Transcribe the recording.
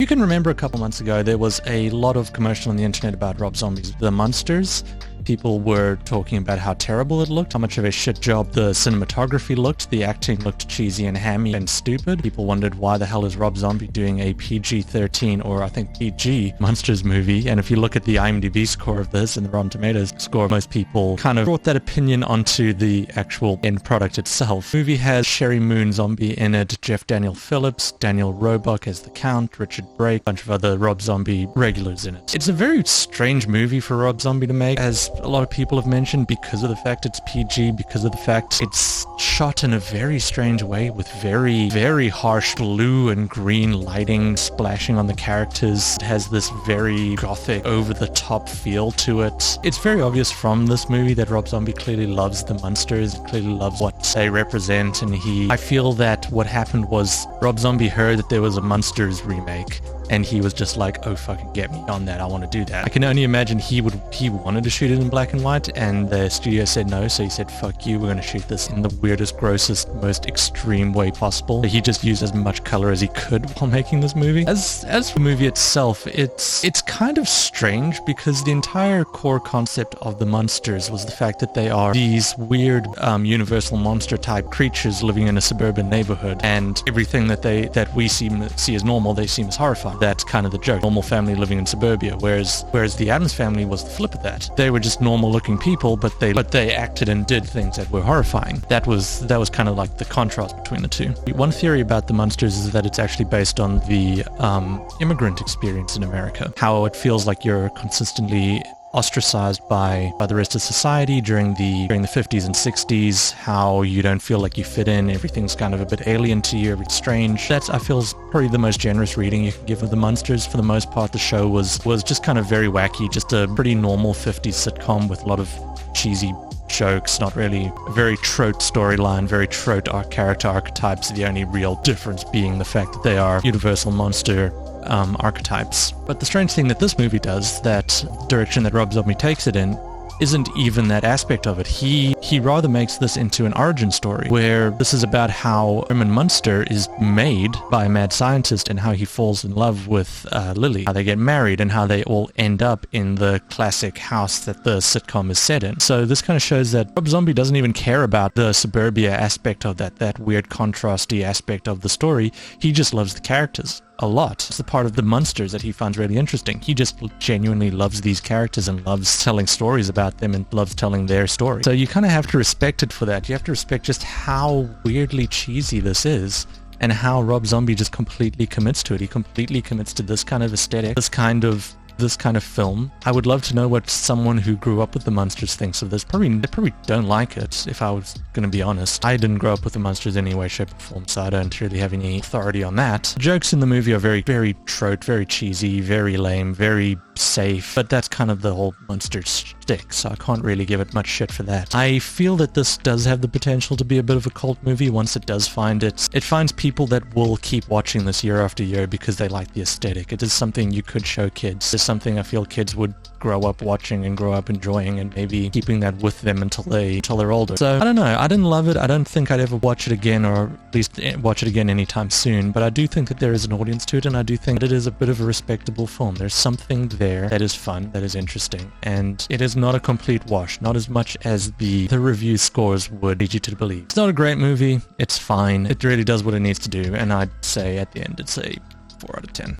You can remember a couple months ago there was a lot of commercial on the internet about Rob Zombie's The Munsters. People were talking about how terrible it looked, how much of a shit job the cinematography looked, the acting looked cheesy and hammy and stupid. People wondered why the hell is Rob Zombie doing a PG-13 or I think PG Munsters movie. And if you look at the IMDb score of this and the Rotten Tomatoes score, most people kind of brought that opinion onto the actual end product itself. The movie has Sherry Moon Zombie in it, Jeff Daniel Phillips, Daniel Roebuck as the Count, Richard Brake, a bunch of other Rob Zombie regulars in it. It's a very strange movie for Rob Zombie to make, as a lot of people have mentioned, because of the fact it's PG, because of the fact it's shot in a very strange way with very, very harsh blue and green lighting splashing on the characters. It has this very gothic, over-the-top feel to it. It's very obvious from this movie that Rob Zombie clearly loves the Munsters, clearly loves what they represent, and I feel that what happened was Rob Zombie heard that there was a Munsters remake, and he was just like, oh, fucking get me on that, I want to do that. I can only imagine he wanted to shoot it in black and white, and the studio said no, so he said, fuck you, we're going to shoot this in the weirdest, grossest, most extreme way possible. He just used as much color as he could while making this movie. As for the movie itself, it's kind of strange, because the entire core concept of the Munsters was the fact that they are these weird universal monster type creatures living in a suburban neighborhood, and everything that we see as normal, they seem as horrifying. That's kind of the joke. Normal family living in suburbia, whereas the Addams Family was the flip of that. They were just normal looking people, but they acted and did things that were horrifying. That was kind of like the contrast between the two. One theory about the Munsters is that it's actually based on the immigrant experience in America. How it feels like you're consistently ostracized by the rest of society during the 50s and 60s, how you don't feel like you fit in, everything's kind of a bit alien to you, everything's strange. That's, I feel, is probably the most generous reading you can give of the Munsters. For the most part, the show was just kind of very wacky, just a pretty normal 50s sitcom with a lot of cheesy jokes, not really a very trope storyline, very trope character archetypes, the only real difference being the fact that they are universal monster archetypes. But the strange thing that this movie does, that direction that Rob Zombie takes it in, isn't even that aspect of it. He rather makes this into an origin story, where this is about how Herman Munster is made by a mad scientist and how he falls in love with Lily, how they get married, and how they all end up in the classic house that the sitcom is set in. So this kind of shows that Rob Zombie doesn't even care about the suburbia aspect of that weird contrasty aspect of the story. He just loves the characters a lot. It's the part of the Munsters that he finds really interesting. He just genuinely loves these characters and loves telling stories about them and loves telling their story. So you kind of have to respect it for that. You have to respect just how weirdly cheesy this is, and how Rob Zombie just completely commits to it. He completely commits to this kind of aesthetic, this kind of film. I would love to know what someone who grew up with the Munsters thinks of this. They probably don't like it, if I was going to be honest. I didn't grow up with the Munsters in any way, shape, or form, so I don't really have any authority on that. The jokes in the movie are very, very trope, very cheesy, very lame, very safe, but that's kind of the whole Munsters shtick, so I can't really give it much shit for that. I feel that this does have the potential to be a bit of a cult movie once it does find it finds people that will keep watching this year after year because they like the aesthetic. It is something you could show kids. It's something I feel kids would grow up watching and grow up enjoying, and maybe keeping that with them until they're older. So I don't know, I didn't love it. I don't think I'd ever watch it again, or at least watch it again anytime soon, but I do think that there is an audience to it, and I do think that it is a bit of a respectable film. There's something there that is fun, that is interesting, and it is not a complete wash, not as much as the review scores would lead you to believe. It's not a great movie, it's fine, it really does what it needs to do, and I'd say at the end it's a 4 out of 10.